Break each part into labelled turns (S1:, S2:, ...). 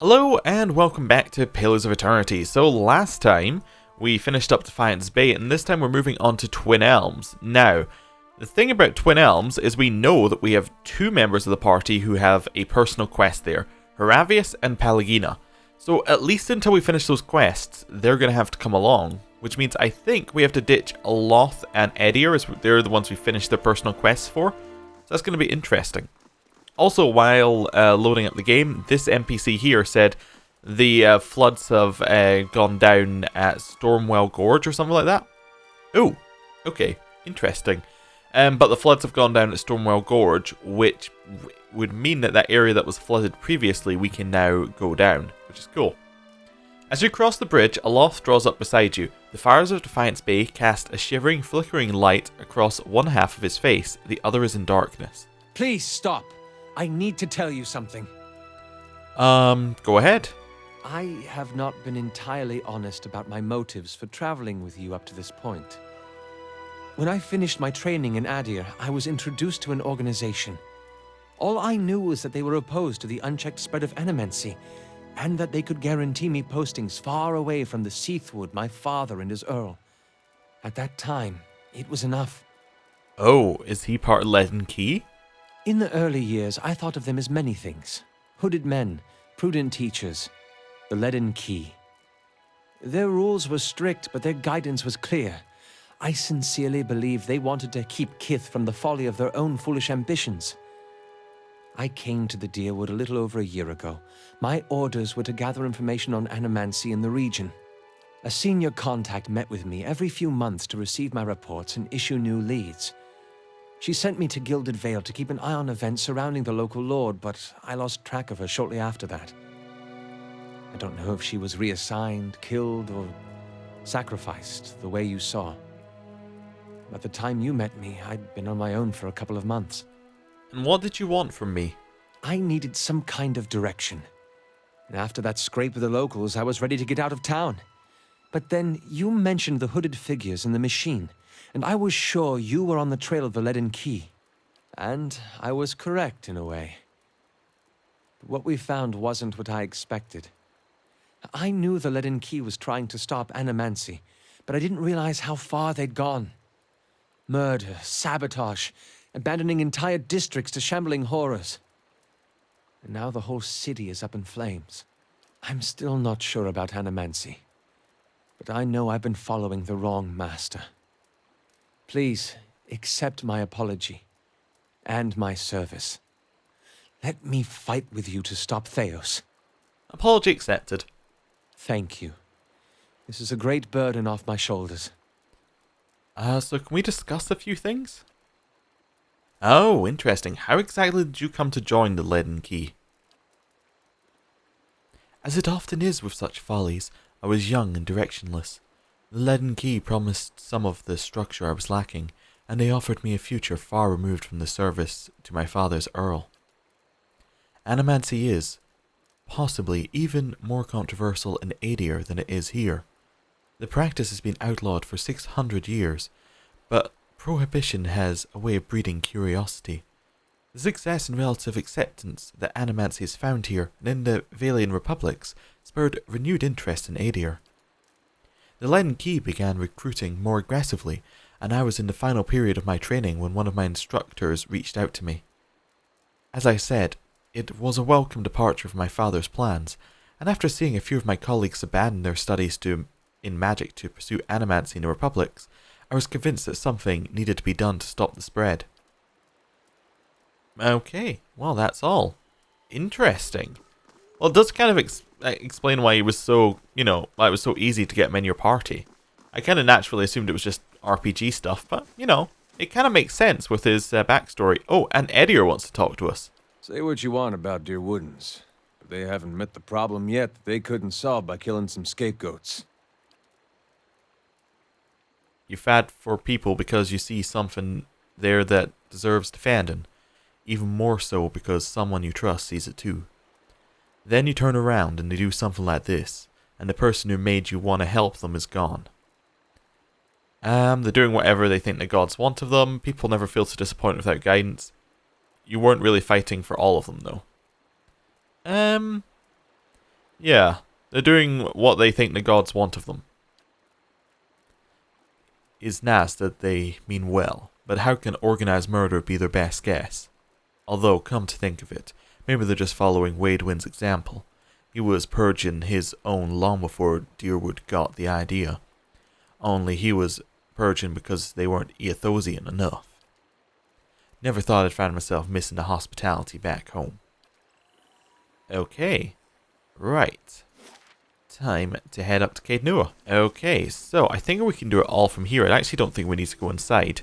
S1: Hello and welcome back to Pillars of Eternity. So last time we finished up Defiance Bay and this time we're moving on to Twin Elms. Now, the thing about Twin Elms is we know that we have two members of the party who have a personal quest there, Heravius and Palagina. So at least until we finish those quests, they're going to have to come along, which means I think we have to ditch Aloth and Edier as they're the ones we finished their personal quests for. So that's going to be interesting. Also, while loading up the game, this NPC here said the floods have gone down at Stormwell Gorge or something like that. Oh, okay, interesting. But the floods have gone down at Stormwell Gorge, which would mean that that area that was flooded previously, we can now go down, which is cool. As you cross the bridge, Aloth draws up beside you. The fires of Defiance Bay cast a shivering, flickering light across one half of his face, the other is in darkness.
S2: Please stop. I need to tell you something.
S1: Go ahead.
S2: I have not been entirely honest about my motives for traveling with you up to this point. When I finished my training in Adir, I was introduced to an organization. All I knew was that they were opposed to the unchecked spread of animancy, and that they could guarantee me postings far away from the Seathwood my father and his Earl. At that time, it was enough.
S1: Oh, is he part of Leaden Key?
S2: In the early years, I thought of them as many things. Hooded men, prudent teachers, the Leaden Key. Their rules were strict, but their guidance was clear. I sincerely believe they wanted to keep Kith from the folly of their own foolish ambitions. I came to the Dyrwood a little over a year ago. My orders were to gather information on animancy in the region. A senior contact met with me every few months to receive my reports and issue new leads. She sent me to Gilded Vale to keep an eye on events surrounding the local lord, but I lost track of her shortly after that. I don't know if she was reassigned, killed, or sacrificed, the way you saw. By the time you met me, I'd been on my own for a couple of months.
S1: And what did you want from me?
S2: I needed some kind of direction. And after that scrape with the locals, I was ready to get out of town. But then you mentioned the hooded figures in the machine, and I was sure you were on the trail of the Leaden Key. And I was correct in a way. But what we found wasn't what I expected. I knew the Leaden Key was trying to stop animancy, but I didn't realize how far they'd gone. Murder, sabotage, abandoning entire districts to shambling horrors. And now the whole city is up in flames. I'm still not sure about animancy, but I know I've been following the wrong master. Please, accept my apology, and my service. Let me fight with you to stop Theos.
S1: Apology accepted.
S2: Thank you. This is a great burden off my shoulders.
S1: So can we discuss a few things? Oh, interesting. How exactly did you come to join the Leaden Key? As it often is with such follies, I was young and directionless. The Leaden Key promised some of the structure I was lacking, and they offered me a future far removed from the service to my father's Earl. Animancy is, possibly, even more controversial in Adir than it is here. The practice has been outlawed for 600 years, but prohibition has a way of breeding curiosity. The success and relative acceptance that animancy is found here and in the Valian republics spurred renewed interest in Adir. The Leaden Key began recruiting more aggressively, and I was in the final period of my training when one of my instructors reached out to me. As I said, it was a welcome departure from my father's plans, and after seeing a few of my colleagues abandon their studies in magic to pursue animancy in the republics, I was convinced that something needed to be done to stop the spread. Okay, well that's all. Interesting. Well, it does kind of explain why he was so, why it was so easy to get him in your party. I kind of naturally assumed it was just RPG stuff, but, it kind of makes sense with his backstory. Oh, and Edier wants to talk to us.
S3: Say what you want about Dyrwoodens, but they haven't met the problem yet that they couldn't solve by killing some scapegoats.
S1: You fad for people because you see something there that deserves defending, even more so because someone you trust sees it too. Then you turn around and they do something like this, and the person who made you want to help them is gone. They're doing whatever they think the gods want of them. People never feel so disappointed without guidance. You weren't really fighting for all of them, though. Yeah, they're doing what they think the gods want of them. It's nice that they mean well, but how can organized murder be their best guess? Although, come to think of it, maybe they're just following Waidwin's example. He was purging his own long before Dyrwood got the idea. Only he was purging because they weren't Eothosian enough. Never thought I'd find myself missing the hospitality back home. Okay. Right. Time to head up to Caed Nua. Okay, so I think we can do it all from here. I actually don't think we need to go inside.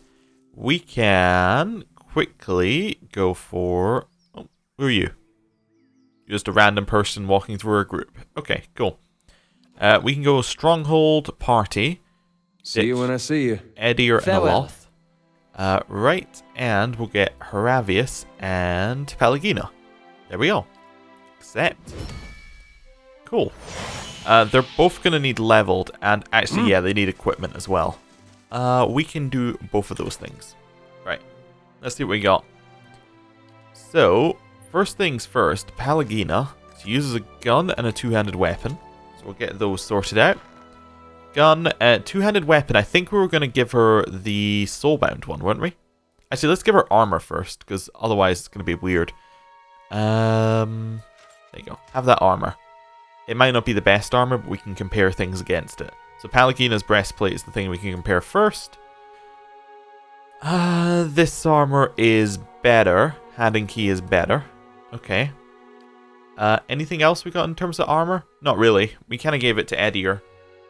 S1: We can quickly go for... Oh, who are you? You're just a random person walking through our group. Okay, cool. We can go Stronghold Party.
S3: See you when I see you.
S1: Edir and
S2: Farewell.
S1: Aloth. Right, and we'll get Haravius and Pelagina. There we go. Accept. Cool. They're both going to need leveled, and actually, yeah, they need equipment as well. We can do both of those things. Right. Let's see what we got. So, first things first, Pelagina. She uses a gun and a two-handed weapon. So we'll get those sorted out. Gun, two-handed weapon. I think we were going to give her the soulbound one, weren't we? Actually, let's give her armor first, because otherwise it's going to be weird. There you go. Have that armor. It might not be the best armor, but we can compare things against it. So Palagina's breastplate is the thing we can compare first. This armor is better. Hand and key is better. Okay. Anything else we got in terms of armor? Not really. We kind of gave it to Edir.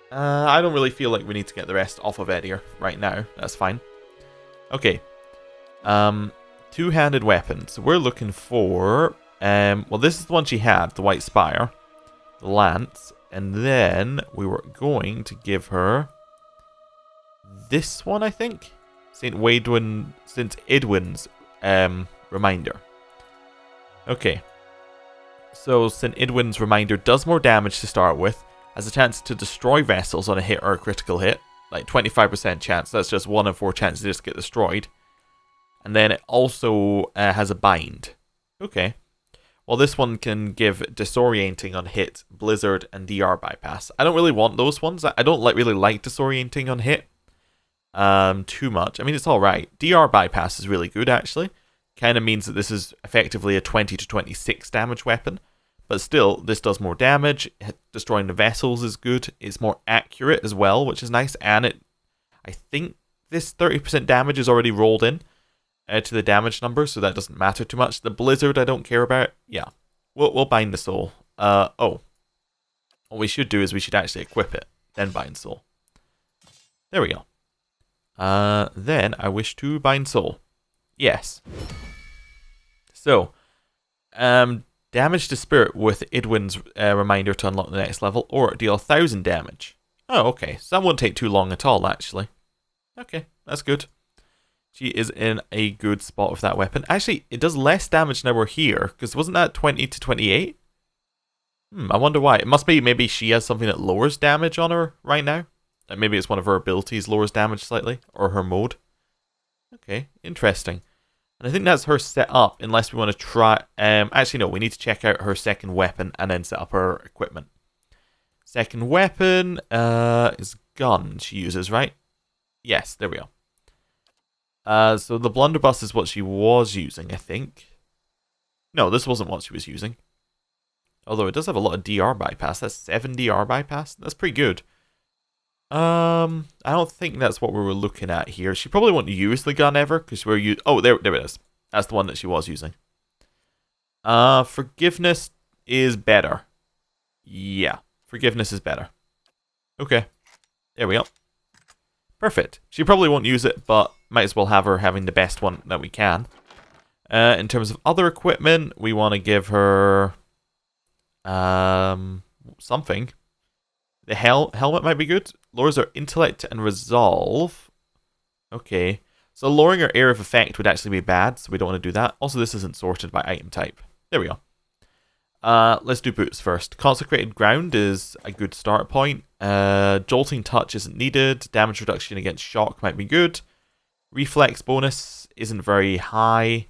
S1: I don't really feel like we need to get the rest off of Edir right now. That's fine. Okay. Two-handed weapons. We're looking for... well, this is the one she had, the White Spire. The lance, and then we were going to give her this one, I think. St. Idwin's reminder. Okay. So St. Idwin's reminder does more damage to start with, has a chance to destroy vessels on a hit or a critical hit, like 25% chance. That's just 1 in 4 chances to just get destroyed. And then it also has a bind. Okay. Well, this one can give disorienting on hit, blizzard, and DR bypass. I don't really want those ones. I don't really like disorienting on hit too much. I mean, it's alright. DR bypass is really good, actually. Kind of means that this is effectively a 20 to 26 damage weapon. But still, this does more damage. Destroying the vessels is good. It's more accurate as well, which is nice. And I think this 30% damage is already rolled in to the damage number, so that doesn't matter too much. The blizzard I don't care about. Yeah, we'll bind the soul. Oh, what we should do is we should actually equip it, then bind soul. There we go. Then I wish to bind soul. Yes. So, damage to spirit with Idwin's reminder to unlock the next level, or deal 1,000 damage. Oh, okay. So that won't take too long at all, actually. Okay, that's good. She is in a good spot with that weapon. Actually, it does less damage now we're here, because wasn't that 20 to 28? I wonder why. It must be maybe she has something that lowers damage on her right now. Like maybe it's one of her abilities lowers damage slightly, or her mode. Okay, interesting. And I think that's her set up, unless we want to try... actually, no, we need to check out her second weapon and then set up her equipment. Second weapon is gun she uses, right? Yes, there we go. So the blunderbuss is what she was using, I think. No, this wasn't what she was using. Although it does have a lot of DR bypass. That's 7 DR bypass. That's pretty good. I don't think that's what we were looking at here. She probably won't use the gun ever, because we're oh, there it is. That's the one that she was using. Forgiveness is better. Yeah, forgiveness is better. Okay, there we go. Perfect. She probably won't use it, but might as well have her having the best one that we can. In terms of other equipment, we want to give her something. The helmet might be good. Lowers her intellect and resolve. Okay. So lowering her area of effect would actually be bad, so we don't want to do that. Also, this isn't sorted by item type. There we go. Let's do boots first. Consecrated ground is a good start point. Jolting touch isn't needed. Damage reduction against shock might be good. Reflex bonus isn't very high.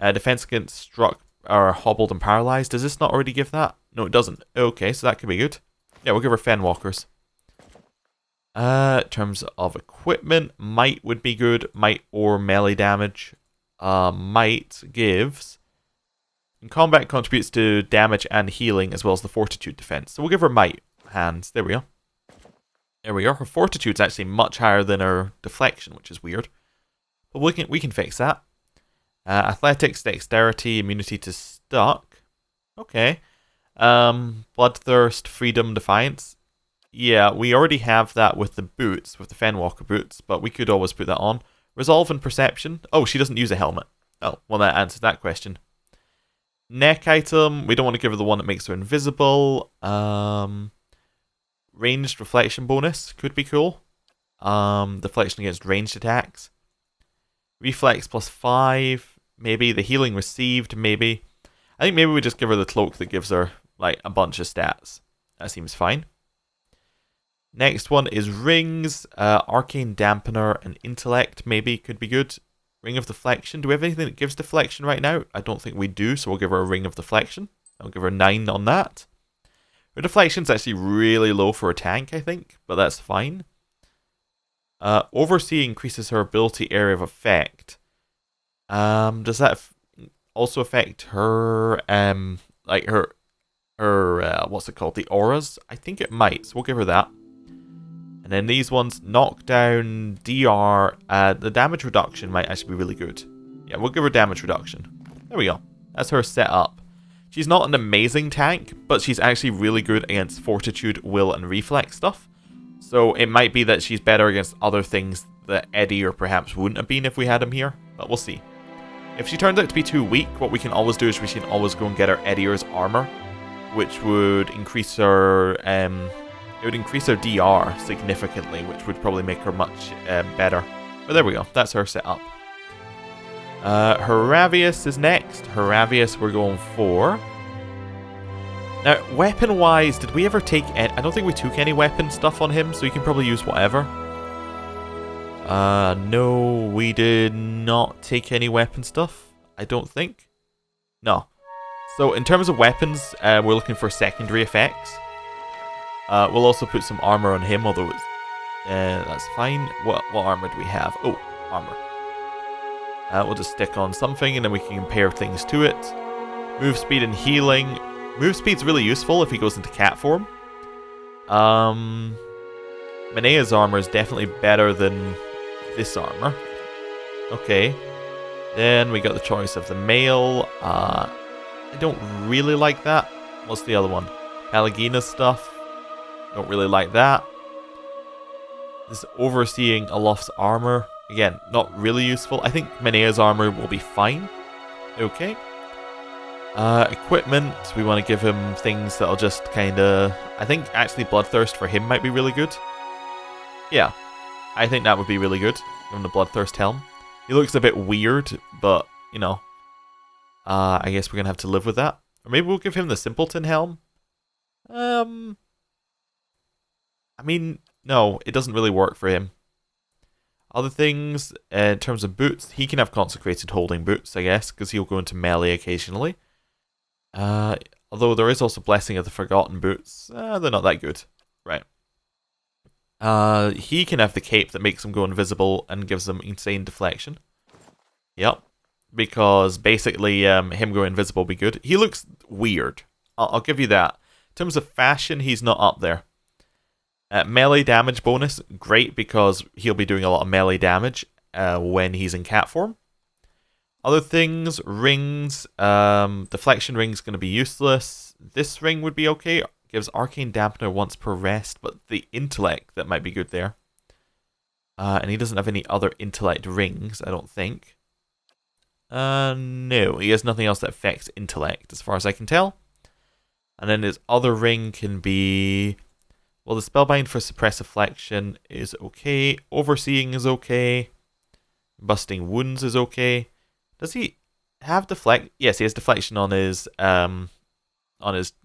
S1: Defense against struck are hobbled and paralyzed. Does this not already give that? No, it doesn't. Okay, so that could be good. Yeah, we'll give her Fen Walkers. In terms of equipment, Might would be good. Might or melee damage. Might gives... In combat, contributes to damage and healing, as well as the Fortitude defense. So we'll give her Might hands. There we go. There we are. Her Fortitude's actually much higher than her Deflection, which is weird. But we can fix that. Athletics, Dexterity, Immunity to Stuck. Okay. Bloodthirst, Freedom, Defiance. Yeah, we already have that with the boots, with the Fenwalker boots, but we could always put that on. Resolve and Perception. Oh, she doesn't use a helmet. Oh, well, that answers that question. Neck item, we don't want to give her the one that makes her invisible. Ranged reflection bonus could be cool. Deflection against ranged attacks. Reflex +5, maybe. The healing received, maybe. I think maybe we just give her the cloak that gives her like a bunch of stats. That seems fine. Next one is rings. Arcane Dampener and Intellect maybe could be good. Ring of Deflection. Do we have anything that gives deflection right now? I don't think we do, so we'll give her a Ring of Deflection. I'll give her 9 on that. Her deflection's actually really low for a tank, I think, but that's fine. Oversee increases her ability area of effect. Does that also affect her, like her what's it called? The auras? I think it might, so we'll give her that. And then these ones, knockdown, DR, the damage reduction might actually be really good. Yeah, we'll give her damage reduction. There we go. That's her setup. She's not an amazing tank, but she's actually really good against Fortitude, Will, and Reflex stuff. So it might be that she's better against other things that Eddie or perhaps wouldn't have been if we had him here, but we'll see. If she turns out to be too weak, what we can always do is we can always go and get her Eddier's armor, which would increase her... it would increase her DR significantly, which would probably make her much better. But there we go. That's her setup. Heravius is next. Heravius we're going for. Now, weapon-wise, did we ever take any... I don't think we took any weapon stuff on him, so you can probably use whatever. No, we did not take any weapon stuff. I don't think. No. So, in terms of weapons, we're looking for secondary effects. We'll also put some armor on him, although it's, that's fine. What armor do we have? Oh, armor. We'll just stick on something, and then we can compare things to it. Move speed and healing. Move speed's really useful if he goes into cat form. Manea's armor is definitely better than this armor. Okay. Then we got the choice of the male. I don't really like that. What's the other one? Palagina's stuff. Don't really like that. This overseeing Alof's armor. Again, not really useful. I think Manea's armor will be fine. Okay. Equipment. We want to give him things that'll just kind of... I think actually Bloodthirst for him might be really good. Yeah. I think that would be really good. Give him the Bloodthirst helm. He looks a bit weird, but, you know. I guess we're going to have to live with that. Or maybe we'll give him the Simpleton helm. I mean, no, it doesn't really work for him. Other things, in terms of boots, he can have Consecrated Holding boots, I guess, because he'll go into melee occasionally. Although there is also Blessing of the Forgotten boots. They're not that good. Right. He can have the cape that makes him go invisible and gives him insane deflection. Yep. Because basically, him going invisible will be good. He looks weird. I'll give you that. In terms of fashion, he's not up there. Melee damage bonus, great, because he'll be doing a lot of melee damage when he's in cat form. Other things, rings, deflection ring's going to be useless. This ring would be okay. Gives arcane dampener once per rest, but the intellect, that might be good there. And he doesn't have any other intellect rings, I don't think. No, he has nothing else that affects intellect, as far as I can tell. And then his other ring can be... Well, the Spellbind for Suppress Affliction is okay. Overseeing is okay. Busting Wounds is okay. Does he have deflect? Yes, he has deflection on his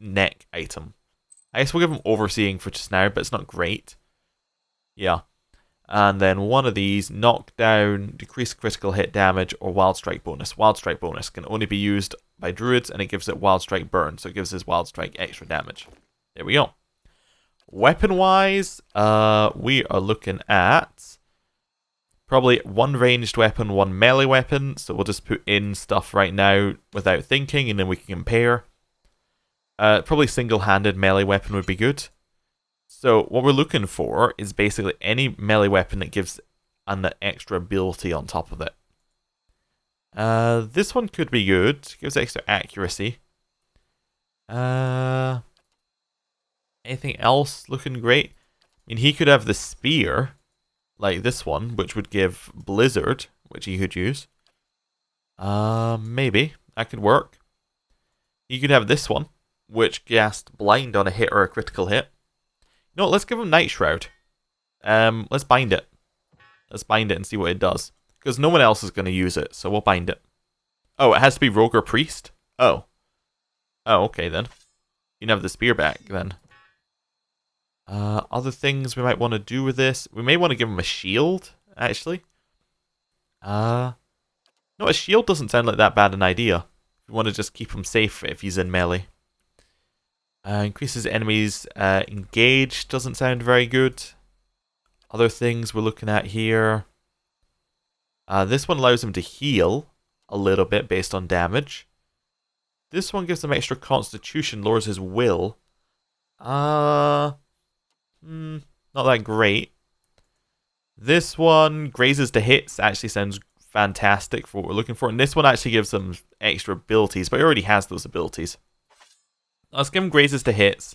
S1: neck item. I guess we'll give him Overseeing for just now, but it's not great. Yeah. And then one of these, Knockdown, Decrease critical hit damage, or Wild Strike bonus. Wild Strike bonus can only be used by druids, and it gives it Wild Strike burn, so it gives his Wild Strike extra damage. There we go. Weapon-wise, we are looking at probably one ranged weapon, one melee weapon, so we'll just put in stuff right now without thinking, and then we can compare. Probably single-handed melee weapon would be good. So what we're looking for is basically any melee weapon that gives an extra ability on top of it. This one could be good. Gives extra accuracy. Anything else looking great? I mean, he could have the spear, like this one, which would give Blizzard, which he could use. Maybe. That could work. He could have this one, which cast Blind on a hit or a critical hit. You know what, let's give him Night Shroud. Let's bind it. Let's bind it and see what it does. Because no one else is going to use it, so we'll bind it. Oh, it has to be Rogue or Priest? Oh. Oh, okay then. You can have the spear back then. Other things we might want to do with this. We may want to give him a shield, actually. No, a shield doesn't sound like that bad an idea. We want to just keep him safe if he's in melee. Increases enemies engaged doesn't sound very good. Other things we're looking at here. This one allows him to heal a little bit based on damage. This one gives him extra constitution, lowers his will. Not that great. This one grazes to hits actually sounds fantastic for what we're looking for. And this one actually gives him extra abilities, but he already has those abilities. Let's give him grazes to hits,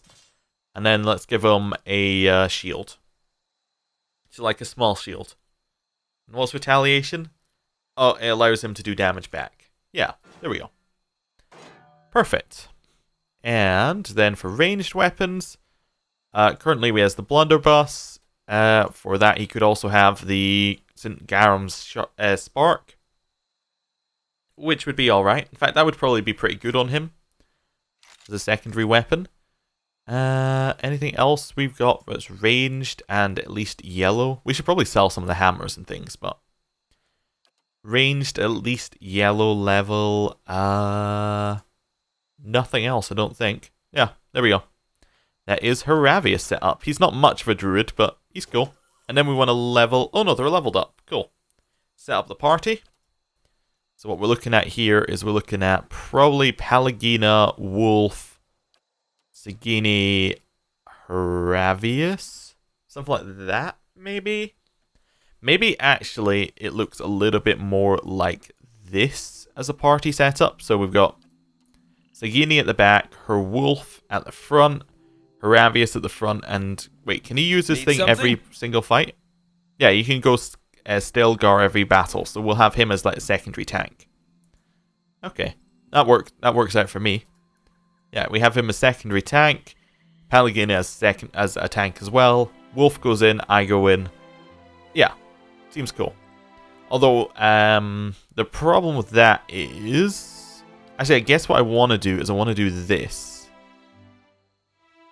S1: and then let's give him a shield. So like a small shield. And what's retaliation? Oh, it allows him to do damage back. Yeah, there we go. Perfect. And then for ranged weapons, currently we have the blunderbuss. For that, he could also have the St. Garam's Spark, which would be alright. In fact, that would probably be pretty good on him as a secondary weapon. Anything else we've got that's ranged and at least yellow? We should probably sell some of the hammers and things, but ranged at least yellow level. Nothing else, I don't think. Yeah, there we go. That is Haravius set up. He's not much of a druid, but he's cool. And then we want to level... Oh no, they're leveled up. Cool. Set up the party. So what we're looking at here is we're looking at probably Pallegina, Wolf, Sagini, Haravius? Something like that, maybe? Maybe actually it looks a little bit more like this as a party setup. So we've got Sagini at the back, her Wolf at the front, Haravius at the front, and... Wait, can you use this thing every single fight? Yeah, you can go Stilgar every battle, so we'll have him as like a secondary tank. Okay, that works out for me. Yeah, we have him as secondary tank. Pallegina as a tank as well. Wolf goes in, I go in. Yeah, seems cool. Although, the problem with that is... Actually, I guess what I want to do is I want to do this.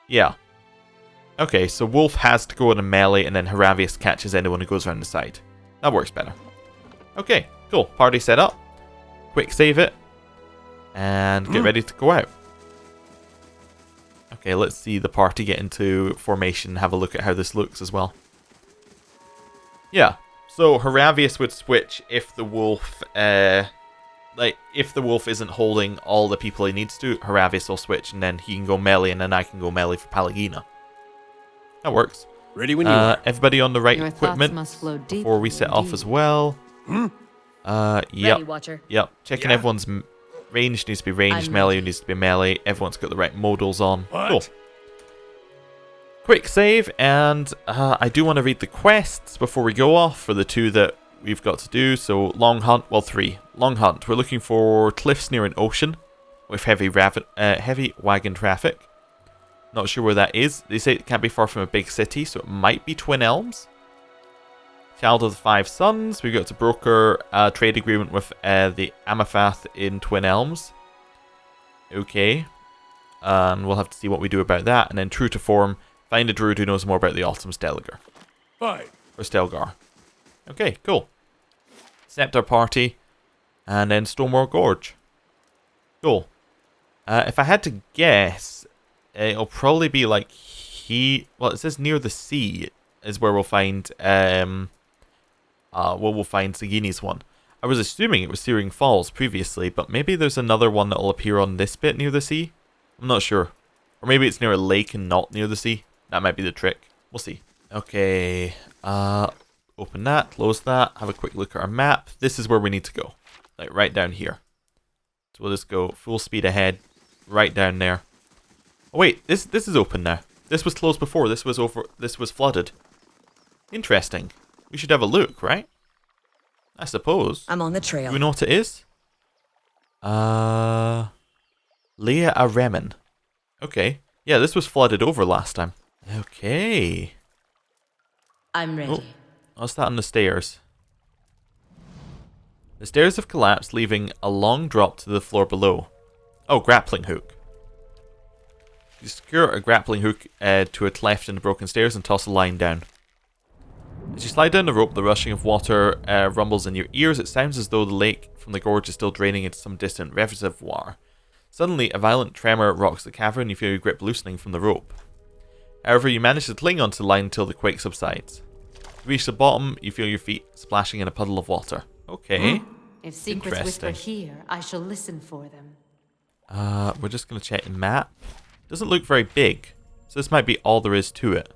S1: Yeah. Okay, so Wolf has to go in a melee, and then Haravius catches anyone who goes around the side. That works better. Okay, cool. Party set up. Quick save it. And get ready to go out. Okay, let's see the party get into formation. Have a look at how this looks as well. Yeah, so Haravius would switch if the Wolf... if the Wolf isn't holding all the people he needs to, Haravius will switch, and then he can go melee, and then I can go melee for Pallegina. That works.
S3: Ready when you are.
S1: Everybody on the right
S4: Your
S1: equipment
S4: thoughts must flow deep
S1: before we set off
S4: indeed.
S1: as well.
S4: Ready,
S1: Yep.
S4: Watcher.
S1: Yep. Checking everyone's range needs to be ranged,
S4: I'm
S1: melee
S4: ready.
S1: needs to be melee. Everyone's got the right modals on.
S3: What?
S1: Cool. Quick save, and I do want to read the quests before we go off for the two that we've got to do. So Long Hunt, well 3. Long Hunt. We're looking for cliffs near an ocean with heavy wagon traffic. Not sure where that is. They say it can't be far from a big city, so it might be Twin Elms. Child of the Five Sons. We got to broker a trade agreement with the Amafath in Twin Elms. Okay. And we'll have to see what we do about that. And then True to Form. Find a druid who knows more about the Autumn Stelgar.
S3: Fine.
S1: Or Stelgar. Okay, cool. Accept our party. And then Stonewall Gorge. Cool. If I had to guess, it'll probably be like well, it says near the sea is where we'll find Sagini's one. I was assuming it was Searing Falls previously, but maybe there's another one that will appear on this bit near the sea. I'm not sure. Or maybe it's near a lake and not near the sea. That might be the trick. We'll see. Okay. Open that, close that, have a quick look at our map. This is where we need to go. Like right down here. So we'll just go full speed ahead, right down there. Oh wait, this is open now. This was closed before. This was flooded. Interesting. We should have a look, right? I suppose.
S4: I'm on the trail.
S1: Do we know what it is? Leah Aremen. Okay. Yeah, this was flooded over last time. Okay.
S4: I'm ready.
S1: Oh, what's that on the stairs? The stairs have collapsed, leaving a long drop to the floor below. Oh, grappling hook. You secure a grappling hook to a cleft in the broken stairs and toss a line down. As you slide down the rope, the rushing of water rumbles in your ears. It sounds as though the lake from the gorge is still draining into some distant reservoir. Suddenly, a violent tremor rocks the cavern and you feel your grip loosening from the rope. However, you manage to cling onto the line until the quake subsides. You reach the bottom, you feel your feet splashing in a puddle of water. Okay.
S5: If secrets whisper here, I shall listen for them.
S1: We're just going to check the map. Doesn't look very big, so this might be all there is to it.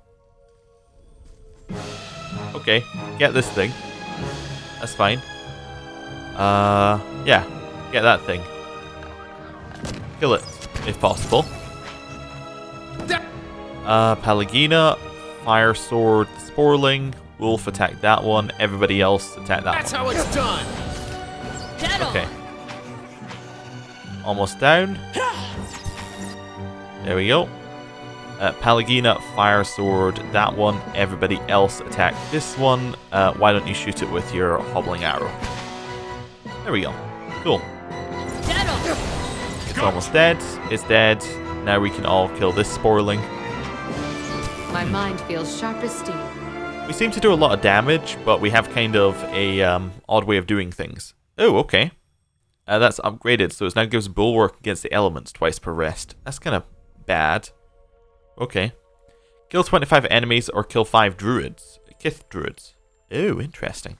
S1: Okay, get this thing. That's fine. Yeah, get that thing. Kill it, if possible. Palagina, Fire Sword, Sporling, Wolf attack that one, everybody else attack that one.
S2: That's how it's done!
S1: Okay. Almost down. There we go. Palagina, Fire Sword, that one. Everybody else attack this one. Why don't you shoot it with your hobbling arrow? There we go. Cool. It's almost dead. It's dead. Now we can all kill this Sporling.
S5: My mind feels sharp as steel.
S1: We seem to do a lot of damage, but we have kind of a odd way of doing things. Oh, okay. That's upgraded, so it now gives Bulwark against the elements twice per rest. That's kind of bad. Okay. Kill 25 enemies or kill 5 druids. Kith druids. Oh, interesting.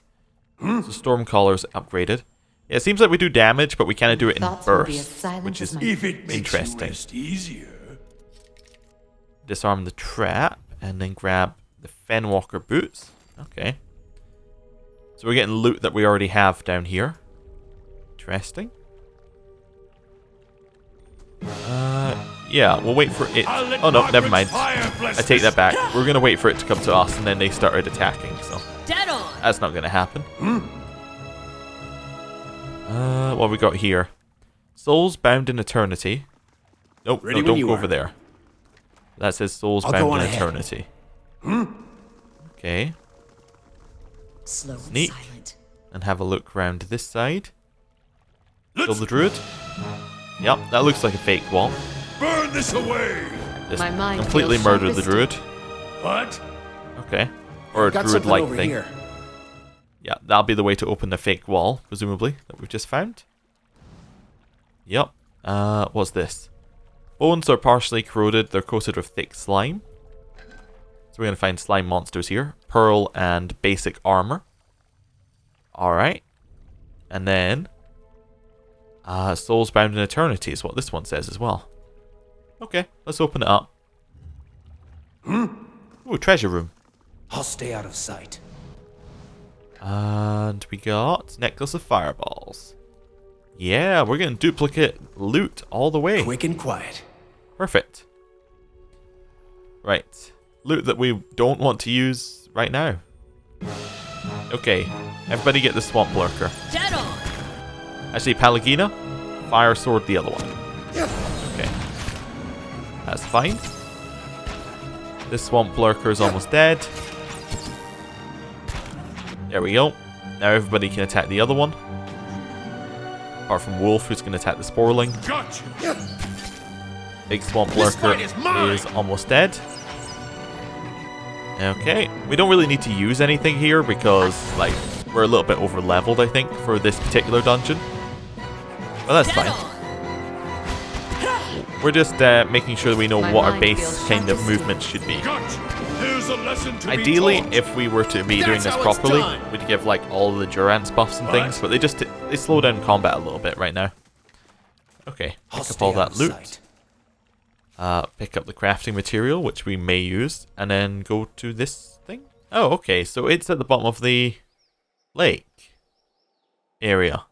S1: So Stormcaller's upgraded. Yeah, it seems like we do damage, but we kind of do it in bursts, which is interesting.
S6: Easier.
S1: Disarm the trap, and then grab the Fenwalker boots. Okay. So we're getting loot that we already have down here. Interesting. Yeah, we'll wait for it. Oh no, never mind. I take that back. We're gonna wait for it to come to us, and then they started attacking. So that's not gonna happen. What have we got here? Souls bound in eternity. Nope, no, don't go over there. That says souls bound in eternity. Okay.
S4: Slow and
S1: Sneak.
S4: silent.
S1: And have a look around this side. Kill the druid. Yep, that looks like a fake wall.
S6: Burn this away!
S1: Just
S5: My mind
S1: completely
S5: feels
S1: murder the
S5: sharpest.
S1: druid.
S6: What?
S1: Okay. Or a
S2: Got something
S1: druid-like
S2: over
S1: thing.
S2: here.
S1: Yeah, that'll be the way to open the fake wall, presumably, that we've just found. Yep. What's this? Bones are partially corroded. They're coated with thick slime. So we're going to find slime monsters here. Pearl and basic armor. Alright. And then... Souls bound in eternity is what this one says as well. Okay, let's open it up. Ooh, treasure room.
S2: I'll stay out of sight.
S1: And we got Necklace of Fireballs. Yeah, we're getting duplicate loot all the way.
S2: Quick and quiet.
S1: Perfect. Right. Loot that we don't want to use right now. Okay, everybody get the Swamp Lurker. Actually, Palagina, Fire Sword the other one. Okay. That's fine. This Swamp Lurker is almost dead. There we go. Now everybody can attack the other one. Apart from Wolf, who's going to attack the Sporling.
S6: Gotcha!
S1: Big Swamp Lurker is almost dead. Okay. We don't really need to use anything here because, like, we're a little bit over leveled, I think, for this particular dungeon. But that's fine. We're just making sure that we know
S5: My
S1: what our
S5: mind
S1: base
S5: feels
S1: kind of
S5: sharp as
S1: movement should be.
S6: Gotcha. Here's a lesson to
S1: Ideally,
S6: be taught.
S1: if we were to be doing
S6: That's
S1: this
S6: how it's
S1: properly,
S6: done.
S1: we'd give like all the durance buffs and things, but they slow down combat a little bit right now. Okay,
S2: I'll
S1: pick up
S2: stay
S1: all
S2: out
S1: that
S2: of
S1: loot.
S2: sight.
S1: Pick up the crafting material, which we may use, and then go to this thing. Oh, okay, so it's at the bottom of the lake area.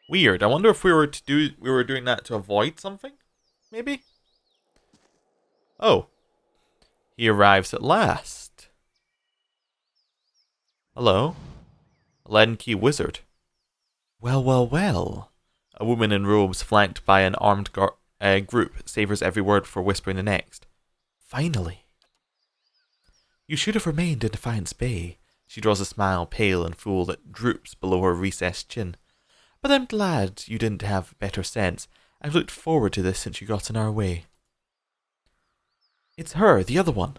S1: Weird. I wonder if we were doing that to avoid something? Maybe? Oh. He arrives at last. Hello? A leaden key wizard. Well, well, well. A woman in robes flanked by an armed group savors every word for whispering the next. Finally. You should have remained in Defiance Bay. She draws a smile, pale and full, that droops below her recessed chin. But I'm glad you didn't have better sense. I've looked forward to this since you got in our way. It's her, the other one.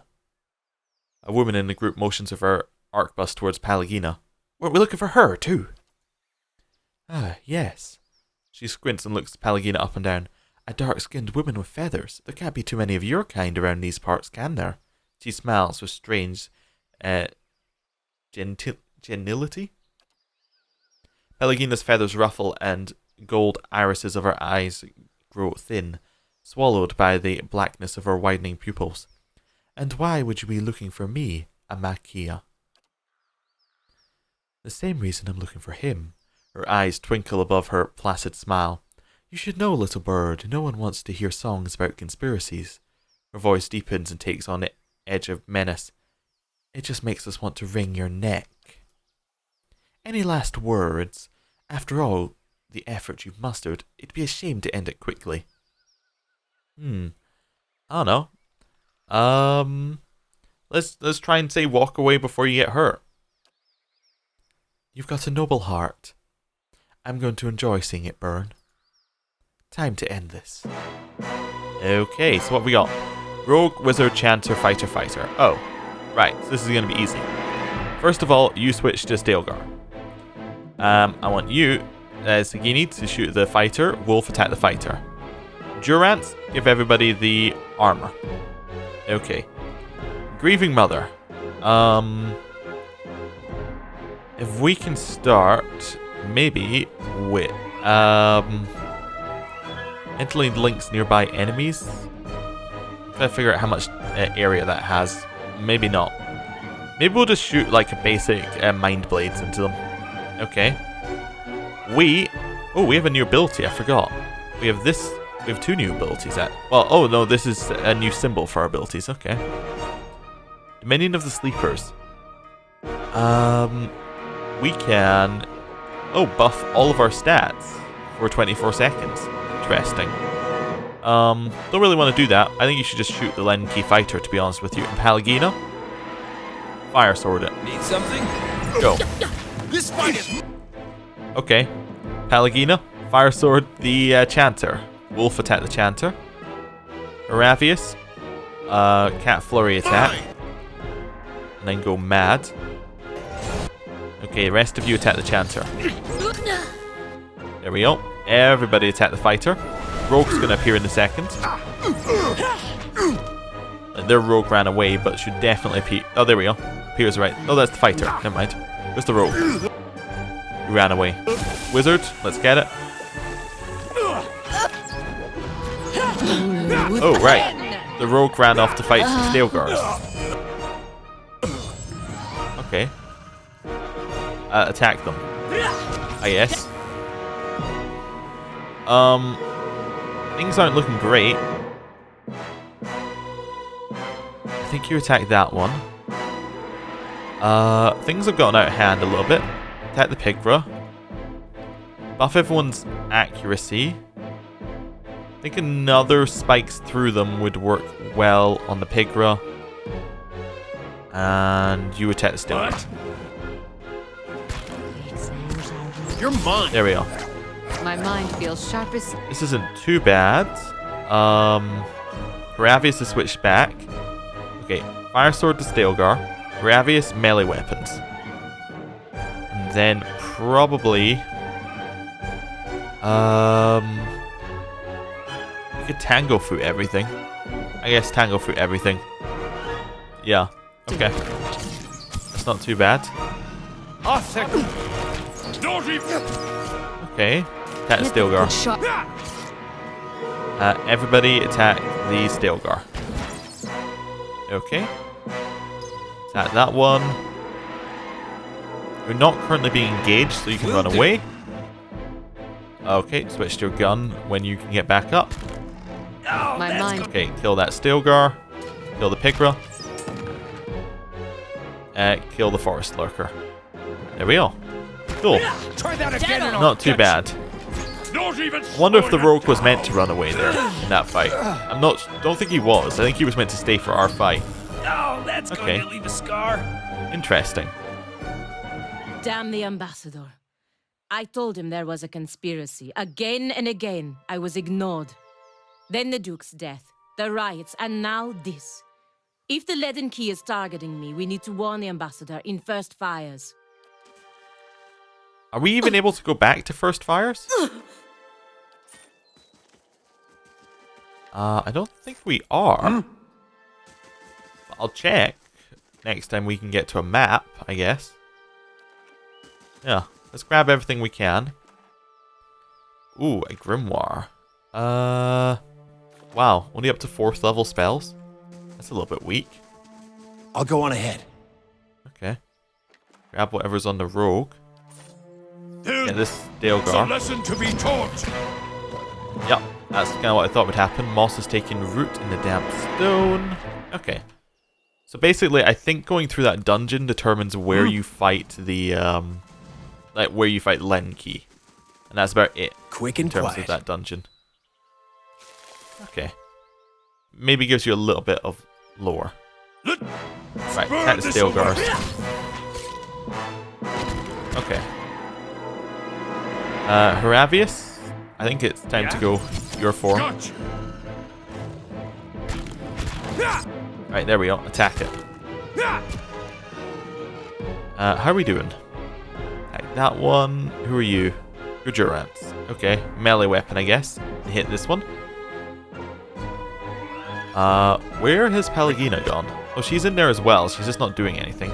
S1: A woman in the group motions with her arquebus towards Pallegina. We're looking for her, too. Ah, yes. She squints and looks Pallegina up and down. A dark-skinned woman with feathers. There can't be too many of your kind around these parts, can there? She smiles with strange gentility. Pallegina's feathers ruffle and gold irises of her eyes grow thin, swallowed by the blackness of her widening pupils. And why would you be looking for me, a Magicka? The same reason I'm looking for him. Her eyes twinkle above her placid smile. You should know, little bird, no one wants to hear songs about conspiracies. Her voice deepens and takes on the edge of menace. It just makes us want to wring your neck. Any last words? After all the effort you've mustered, it'd be a shame to end it quickly. I don't know. Let's try and say walk away before you get hurt. You've got a noble heart. I'm going to enjoy seeing it burn. Time to end this. Okay, so what we got? Rogue, wizard, chanter, fighter. Oh, right. So this is going to be easy. First of all, you switch to Stilgar. I want you, Sagini, to shoot the fighter. Wolf, attack the fighter. Durance, give everybody the armor. Okay. Grieving Mother. If we can start, maybe with interleaved links nearby enemies. Try to figure out how much area that has. Maybe not. Maybe we'll just shoot like a basic mind blades into them. Okay. We have a new ability. I forgot. We have this. We have two new abilities. Oh no, this is a new symbol for our abilities. Okay. Dominion of the Sleepers. We can buff all of our stats for 24 seconds. Interesting. Don't really want to do that. I think you should just shoot the Len Key Fighter, to be honest with you. And Pallegina, Fire Sword it.
S2: Need something?
S6: Go.
S2: This fight is...
S1: Okay. Pallegina, Fire Sword the Chanter. Wolf attack the Chanter. Aravius, Cat Flurry attack. And then go mad. Okay, the rest of you attack the Chanter. There we go. Everybody attack the fighter. Rogue's going to appear in a second. Their rogue ran away, but should definitely appear. Oh, there we go. Appears right. Oh, that's the fighter. Never mind. Where's the rogue? He ran away. Wizard, let's get it. Oh, right. The rogue ran off to fight some Stilgars. Okay. Attack them. I guess. Things aren't looking great. I think you attacked that one. Things have gotten out of hand a little bit. Attack the Pigra. Buff everyone's accuracy. I think another spikes through them would work well on the Pigra. And you attack the Stilgar.
S6: You're mine.
S1: There we go.
S5: My mind feels sharp as...
S1: This isn't too bad. Ravius is switched back. Okay, Fire Sword to Stilgar. Ravius melee weapons. And then probably we could tango through everything. I guess tango through everything. Yeah. Okay. That's not too bad. Okay. Attack Stilgar. Everybody attack the Stilgar. Okay. Attack that one. You're not currently being engaged, so you can run away. Okay, switch to your gun when you can get back up.
S5: My mind.
S1: Okay, kill that Stilgar. Kill the Pigra. Kill the Forest Lurker. There we go. Cool.
S6: Try that again and
S1: Not too bad.
S6: Not even
S1: I wonder if the rogue was meant to run away there in that fight. Don't think he was. I think he was meant to stay for our fight.
S6: Oh, that's
S1: Okay.
S6: going to leave a scar.
S1: Interesting.
S4: Damn the ambassador. I told him there was a conspiracy. Again and again, I was ignored. Then the Duke's death, the riots, and now this. If the Leaden Key is targeting me, we need to warn the ambassador in First Fires.
S1: Are we even able to go back to First Fires? I don't think we are. I'll check next time we can get to a map, I guess. Yeah, let's grab everything we can. Ooh, a grimoire. Wow, only up to 4th level spells? That's a little bit weak.
S2: I'll go on ahead.
S1: Okay. Grab whatever's on the rogue. Get this
S6: It's a
S1: Dalegar.
S6: lesson to be taught.
S1: Yep, that's kind of what I thought would happen. Moss is taking root in the damp stone. Okay. So basically, I think going through that dungeon determines where you fight the, like where you fight Leaden Key. And that's about it.
S2: Quick
S1: In
S2: and
S1: terms
S2: quiet.
S1: of that dungeon. Okay. Maybe gives you a little bit of lore. Right, attack the Stilgars. Okay. Haravius? I think it's time to go your form.
S6: Gotcha.
S1: Right, there we go. Attack it. How are we doing? Attack that one. Who are you? You're Durance. Okay, melee weapon, I guess. Hit this one. Where has Pallegina gone? Oh, she's in there as well. She's just not doing anything.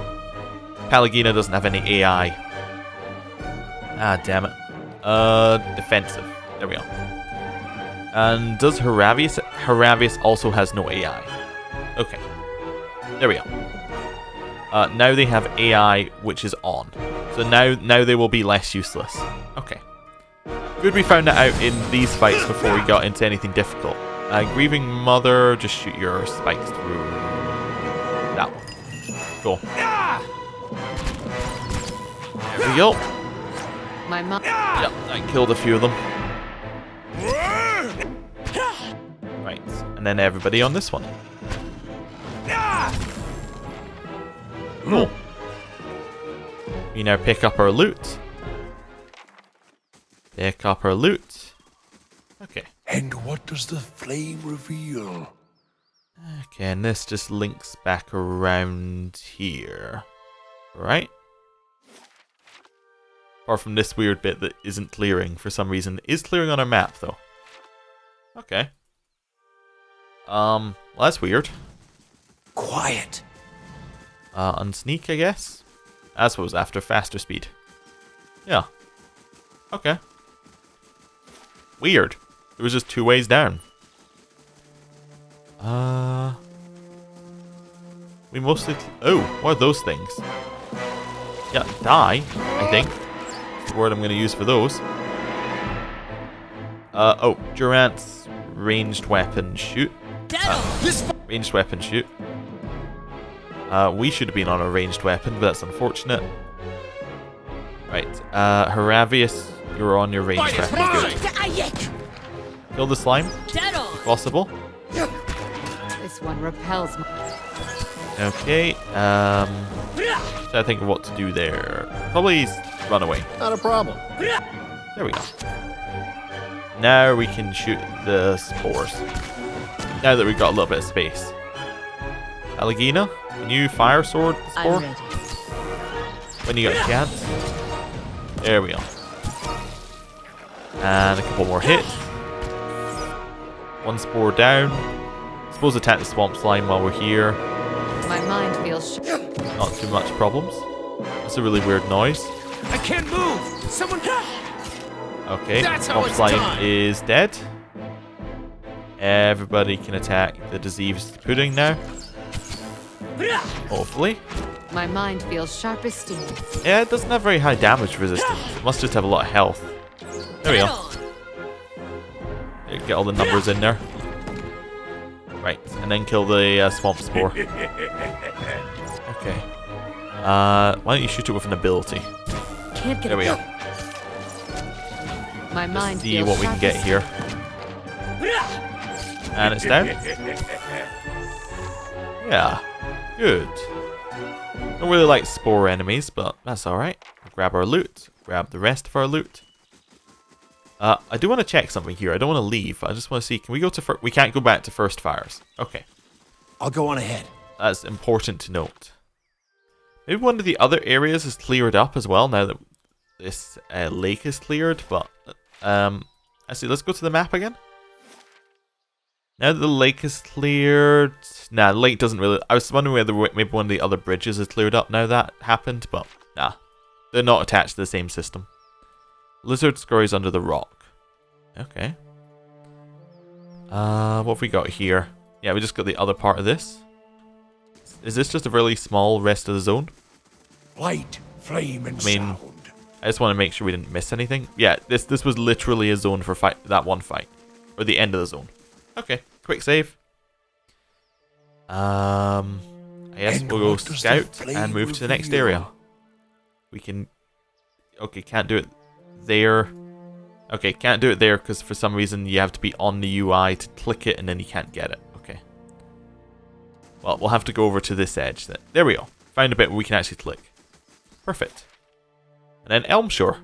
S1: Pallegina doesn't have any AI. Ah, damn it. Defensive. There we go. And does Haravius? Haravius also has no AI. Okay. There we go. Now they have AI, which is on. So now they will be less useless. Okay. Good we found that out in these fights before we got into anything difficult. Grieving Mother, just shoot your spikes through that one. Cool. There we go.
S5: My mom.
S1: Yep, I killed a few of them. Right, and then everybody on this one. Cool. We now pick up our loot. Pick up our loot. Okay.
S6: And what does the flame reveal?
S1: Okay, and this just links back around here. Right? Apart from this weird bit that isn't clearing for some reason. It is clearing on our map, though. Okay. Well, that's weird.
S2: Quiet.
S1: Unsneak, I guess? That's what was after. Faster speed. Yeah. Okay. Weird. It was just 2 ways down. We mostly... Oh, what are those things? Yeah, die, I think. That's the word I'm going to use for those. Oh, Durant's ranged weapon shoot. Ranged weapon shoot. We should have been on a ranged weapon, but that's unfortunate. Right, Haravius, you're on your ranged weapon. Good. Kill the slime. Possible.
S5: This one repels me.
S1: Okay, so I think of what to do there. Probably run away.
S6: Not a problem.
S1: There we go. Now we can shoot the spores. Now that we've got a little bit of space. Pallegina, can you fire sword the spore?
S4: I'm ready.
S1: When you got a chance. There we go. And a couple more hits. One spore down. Suppose attack the swamp slime while we're here.
S5: My mind feels
S1: Not too much problems. That's a really weird noise.
S6: I can't move! Someone...
S1: Okay,
S6: That's how
S1: swamp
S6: it's
S1: slime
S6: done.
S1: is dead. Everybody can attack the diseased pudding now. Hopefully.
S5: My mind feels sharp as steel.
S1: Yeah, it doesn't have very high damage resistance. It must just have a lot of health. There we go. Get all the numbers in there. Right, and then kill the swamp spore. Okay. Why don't you shoot it with an ability?
S4: Can't get
S1: There we go.
S5: My mind
S1: Let's see
S5: feels
S1: what we can
S5: sharp
S1: get
S5: as
S1: here. And it's down. Yeah, good. Don't really like spore enemies, but that's alright. Grab our loot. Grab the rest of our loot. I do want to check something here. I don't want to leave. I just want to see. Can we go to... We can't go back to first fires. Okay.
S6: I'll go on ahead.
S1: That's important to note. Maybe one of the other areas is cleared up as well now that this lake is cleared. But actually, let's go to the map again. Now that the lake is cleared... Nah, the lake doesn't really... I was wondering whether maybe one of the other bridges is cleared up now that happened, but nah. They're not attached to the same system. Lizard scurries under the rock. Okay. What have we got here? Yeah, we just got the other part of this. Is this just a really small rest of the zone?
S6: Light, flame, and
S1: I mean,
S6: sound.
S1: I just want to make sure we didn't miss anything. Yeah, this was literally a zone for that one fight. Or the end of the zone. Okay, quick save. I guess
S6: And
S1: we'll go
S6: what does the
S1: scout
S6: flame
S1: and move to the next
S6: reveal?
S1: area. We can... Okay, can't do it there. Okay, can't do it there because for some reason you have to be on the UI to click it and then you can't get it. Okay. Well, we'll have to go over to this edge then. There we go. Found a bit where we can actually click. Perfect. And then Elmshore.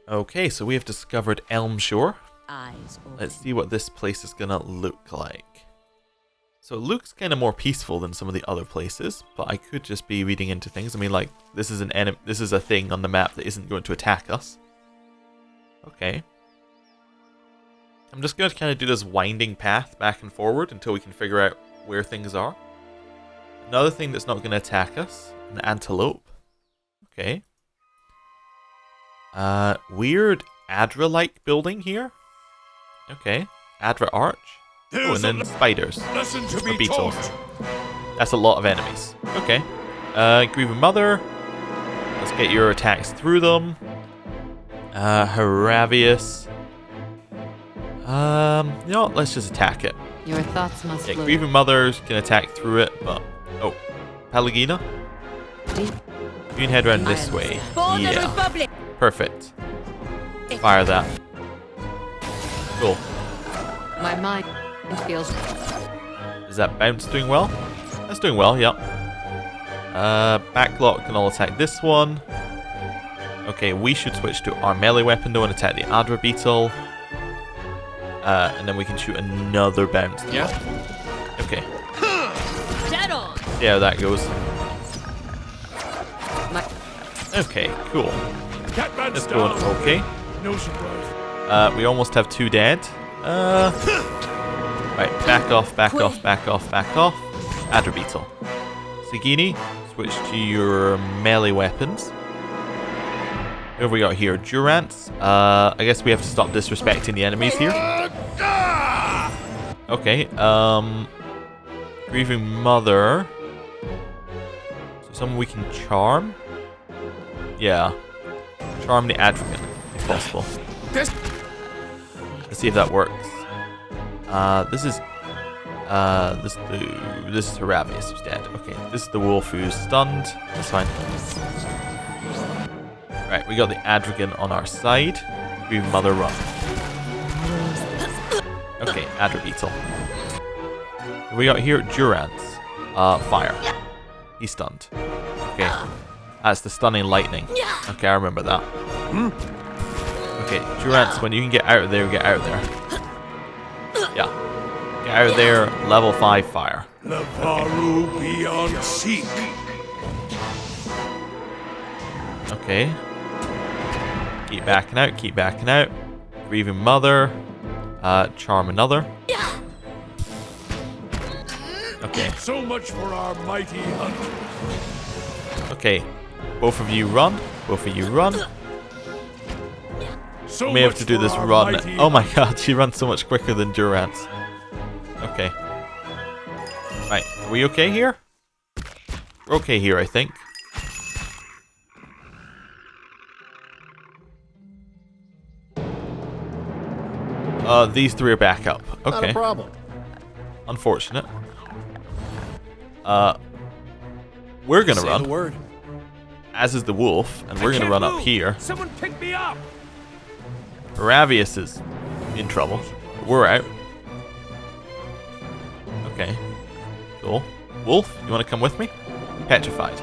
S1: Okay, so we have discovered Elmshore.
S4: Eyes open.
S1: Let's see what this place is gonna look like. So it looks kind of more peaceful than some of the other places, but I could just be reading into things. I mean, like, this is this is a thing on the map that isn't going to attack us. Okay. I'm just going to kind of do this winding path back and forward until we can figure out where things are. Another thing that's not going to attack us, an antelope. Okay. Weird Adra-like building here. Okay. Adra Arch. Oh, and then spiders.
S6: Lesson to
S1: Or
S6: be
S1: beetles.
S6: taught.
S1: That's a lot of enemies. Okay. Grieving Mother. Let's get your attacks through them. Haravius. You know what? Let's just attack it.
S5: Your thoughts must
S1: Yeah,
S5: flow.
S1: Grieving Mother can attack through it, but... Oh. Palagina? You can head around this way.
S4: For the
S1: Yeah.
S4: Republic!
S1: Perfect. Fire that. Cool.
S5: My mind feels.
S1: Is that bounce doing well? That's doing well, yep. Backlot can all attack this one. Okay, we should switch to our melee weapon though and attack the Adra Beetle. And then we can shoot another bounce.
S6: Yeah.
S1: Okay,
S4: Dead on!
S1: see how that goes.
S5: My,
S1: Okay, cool.
S6: Catman's
S1: It's going
S6: down.
S1: okay.
S6: No surprise.
S1: We almost have 2 dead. Right, back off, back off, back off, back off. Adra Beetle. Sagini, switch to your melee weapons. Who have we got here? Durance. I guess we have to stop disrespecting the enemies here. Okay, Grieving Mother. So someone we can charm? Yeah. Charm the Adrian, if possible.
S6: This
S1: Let's see if that works. This is Haravius who's dead. Okay, this is the wolf who's stunned. That's fine. Right, we got the Adrigan on our side. Grieving Mother run. Okay, Adra Beetle. We got here Durance. Fire. He's stunned. Okay. That's the stunning lightning. Okay, I remember that. Okay, Durance, when you can get out of there, get out of there. Yeah. Get out of there, level 5 fire.
S6: Lavaru beyond seek.
S1: Okay. Keep backing out, keep backing out. Grieving Mother. Charm another. Okay.
S6: So much for our mighty hunt.
S1: Okay. Both of you run. Both of you run.
S6: So
S1: We may have
S6: much
S1: to do
S6: for
S1: this
S6: our
S1: run.
S6: mighty
S1: Oh my
S6: hunt.
S1: god, she runs so much quicker than Durance. Okay. Right, are we okay here? We're okay here, I think. These three are back up.
S7: Not
S1: Okay.
S7: a problem.
S1: Unfortunate. We're gonna
S7: Say
S1: run,
S7: the word.
S1: as is the wolf, and we're
S6: I
S1: gonna
S6: can't
S1: run up
S6: move.
S1: here.
S6: Someone pick me up.
S1: Ravius is in trouble. We're out. Okay. Cool. Wolf, you want to come with me? Petrified.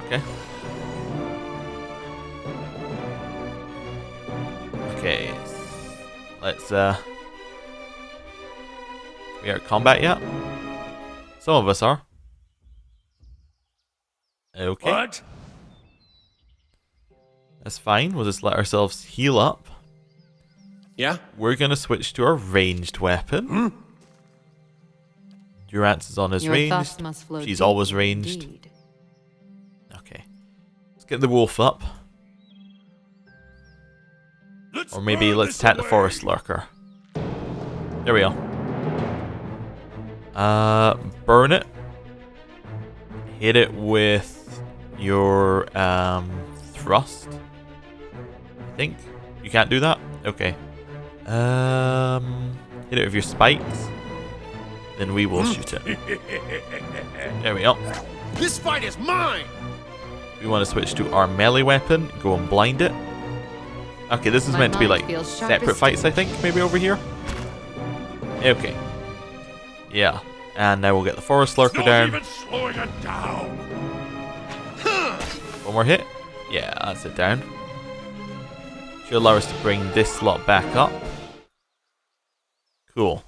S1: Okay. Okay. Let's, we are at combat yet? Some of us are. Okay.
S6: What?
S1: That's fine. We'll just let ourselves heal up.
S7: Yeah?
S1: We're going to switch to our ranged weapon. Durance is on his
S5: Your
S1: ranged.
S5: thoughts must flow
S1: She's
S5: deep
S1: always ranged.
S5: indeed.
S1: Okay. Let's get the wolf up.
S6: Let's
S1: Or maybe
S6: burn
S1: let's
S6: this
S1: attack the
S6: away.
S1: forest lurker. There we go. Burn it. Hit it with your thrust. I think. You can't do that? Okay. Hit it with your spikes. Then we will shoot it. There we go.
S7: This fight is mine!
S1: We want to switch to our melee weapon. Go and blind it. Okay, this is
S5: My
S1: meant to be
S5: mind
S1: like
S5: feels sharp
S1: separate
S5: as
S1: fights, I think. Maybe over here. Okay. Yeah. And now we'll get the forest lurker
S6: Not
S1: down.
S6: even slowing it down.
S1: One more hit. Yeah, that's it down. Should allow us to bring this slot back up. Cool.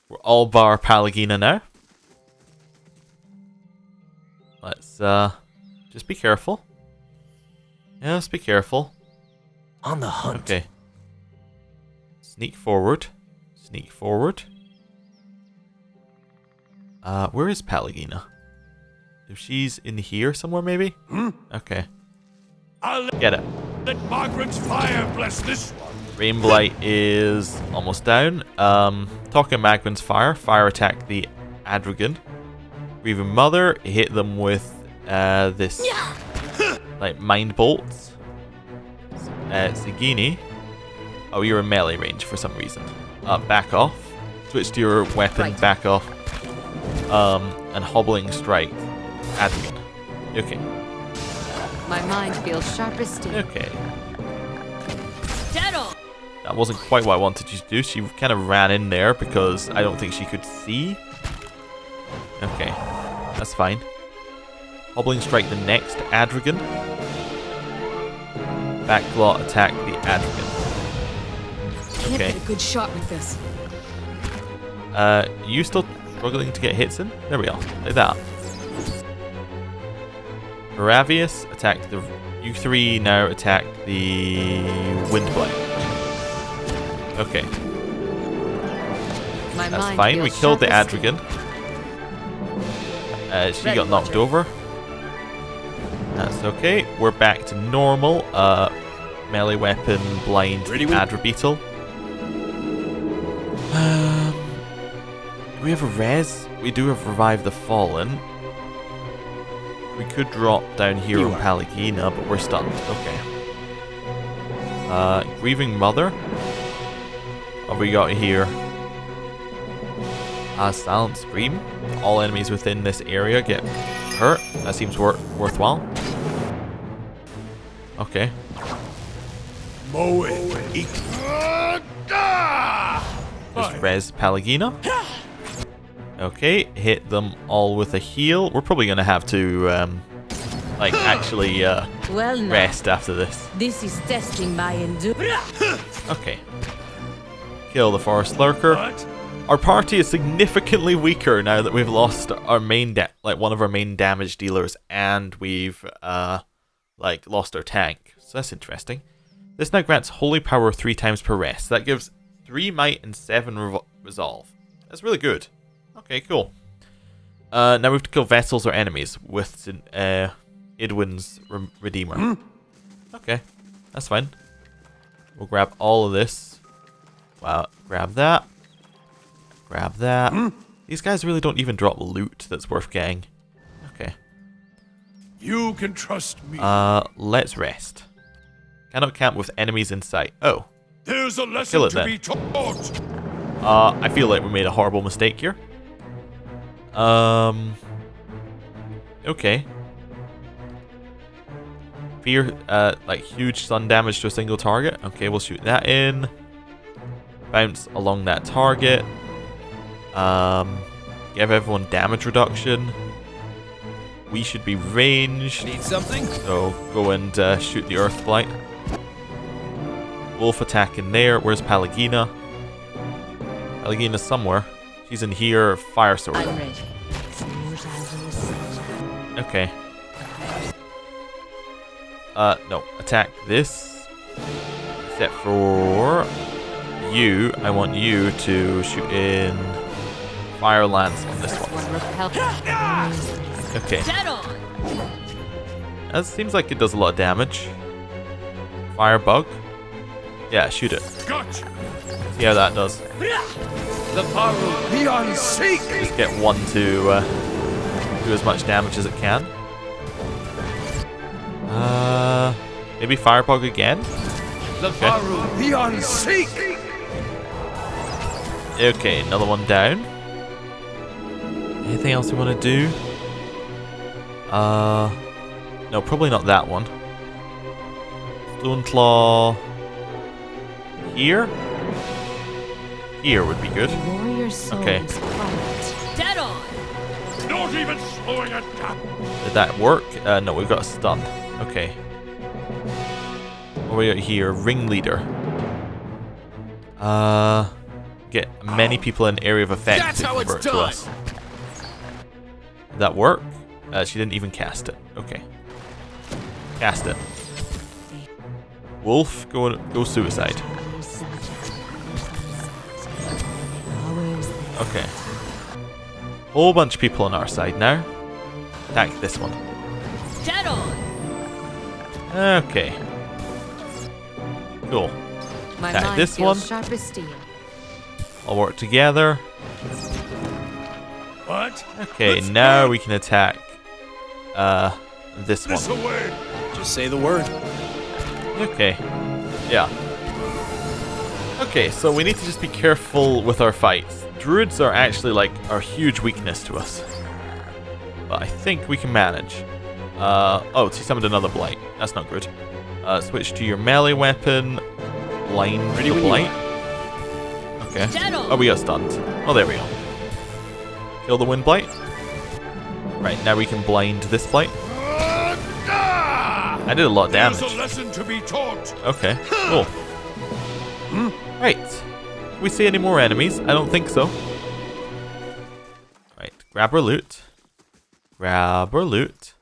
S1: We're all bar Pallegina now. Let's just be careful. Yeah, let's be careful.
S2: On the hunt.
S1: Okay. Sneak forward. Sneak forward. Where is Pallegina? If she's in here somewhere, maybe? Okay.
S6: I'll
S1: Get it.
S6: let Margaret's fire bless this one.
S1: Rainblight is almost down. Talking Magwin's fire. Fire attack the Adragon. Grieving Mother. Hit them with this like mind bolts. Sagini. Oh, you're in melee range for some reason. Back off. Switch to your weapon.
S5: Right.
S1: Back off. And hobbling strike. Adragon. Okay.
S5: My mind feels sharp as steel.
S1: Okay.
S4: Dead on.
S1: That wasn't quite what I wanted you to do. She kind of ran in there because I don't think she could see. Okay, that's fine. Hobbling strike the next Adragon. Backlot attack the Adragon.
S4: Can't
S1: Okay.
S4: get a good shot with this.
S1: You still struggling to get hits in? There we go. Like that. Ravius attack the... You three now attack the Windblade. Okay.
S5: My
S1: That's
S5: mind
S1: fine. We
S5: feels
S1: killed the
S5: sharp as steel.
S1: Adragon. She got knocked over. That's okay. We're back to normal. Melee weapon, blind
S7: Ready,
S1: the
S7: Will?
S1: Adra Beetle. Do we have a res? We do have Revive the Fallen. We could drop down here on Pallegina, but we're stunned. Okay. Grieving Mother. What have we got here? Silent Scream. All enemies within this area get hurt. That seems worthwhile. Okay.
S6: Mow it. Eat.
S1: Just res Pallegina. Okay, hit them all with a heal. We're probably gonna have to like actually
S4: Well now,
S1: rest after this.
S4: this is testing my endurance.
S1: Okay. Kill the forest lurker.
S6: What?
S1: Our party is significantly weaker now that we've lost our main one of our main damage dealers, and we've like lost our tank. So that's interesting. This now grants holy power 3 times per rest. That gives 3 might and 7 resolve. That's really good. Okay, cool. Now we have to kill vessels or enemies with Idwin's Redeemer. Okay, that's fine. We'll grab all of this. Wow, grab that. Grab that. These guys really don't even drop loot that's worth getting. Okay.
S6: You can trust me.
S1: Let's rest. Cannot camp with enemies in sight. Oh.
S6: There's a
S1: Kill
S6: lesson
S1: it
S6: to
S1: then.
S6: be taught.
S1: I feel like we made a horrible mistake here. Okay. Fear, like huge stun damage to a single target. Okay, we'll shoot that in. Bounce along that target. Give everyone damage reduction. We should be ranged.
S7: Need something?
S1: So go and shoot the Earth Blight. Wolf attack in there. Where's Pallegina? Pallegina's somewhere. She's in here. Fire sword.
S4: I'm ready.
S1: Okay. No. Attack this. Except for you. I want you to shoot in Fire Lance on this one. Okay. That seems like it does a lot of damage. Firebug. Yeah, shoot it.
S6: Gotcha.
S1: See how that does.
S7: The power beyond seek.
S1: Just get one to do as much damage as it can. Maybe Firebug again?
S7: The power beyond seek.
S1: Okay, another one down. Anything else we want to do? No, probably not that one. Stone Claw. Here? Here would be good. Okay.
S4: Dead on.
S6: Not even slowing it down.
S1: Did that work? No, we've got a stun. Okay. What do we got here? Ringleader. Get many people in area of effect
S7: That's
S1: to
S7: how it's
S1: convert to
S7: done.
S1: us. Did that work? She didn't even cast it. Okay. Cast it. Wolf, go suicide. Okay. Whole bunch of people on our side now. Attack this one.
S4: Dead on.
S1: Okay. Cool.
S5: My
S1: Attack
S5: mind
S1: this
S5: feels
S1: one.
S5: sharp as steel.
S1: All work together.
S6: What?
S1: Okay,
S6: Let's
S1: now
S6: go.
S1: we can attack this
S6: This
S1: one.
S6: away.
S7: Just say the word.
S1: Okay. Yeah. Okay, so we need to just be careful with our fights. Druids are actually like our huge weakness to us. But I think we can manage. Oh, she summoned another blight. That's not good. Switch to your melee weapon. Blind the blight. Okay. Oh, we got stunned. Oh, there we go. Kill the wind blight. Right, now we can blind this blight. I did a lot of damage.
S6: There's a lesson to be taught.
S1: Okay, cool. Right. Can we see any more enemies? I don't think so. Right, grab our loot. Grab our loot.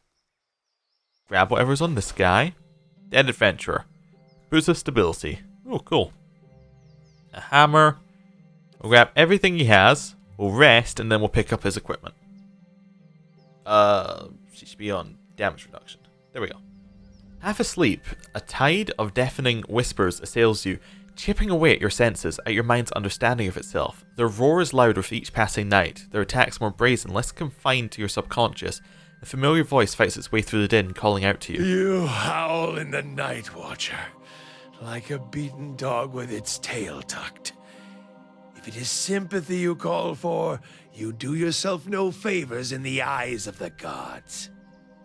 S1: Grab whatever's on this guy. Dead Adventurer. Boost of stability. Oh, cool. A hammer. We'll grab everything he has. We'll rest, and then we'll pick up his equipment. She should be on damage reduction. There we go. Half asleep, a tide of deafening whispers assails you, chipping away at your senses, at your mind's understanding of itself. Their roar is louder with each passing night, their attacks more brazen, less confined to your subconscious. A familiar voice fights its way through the din, calling out to you.
S6: You howl in the night, Watcher, like a beaten dog with its tail tucked. If it is sympathy you call for, you do yourself no favors in the eyes of the gods.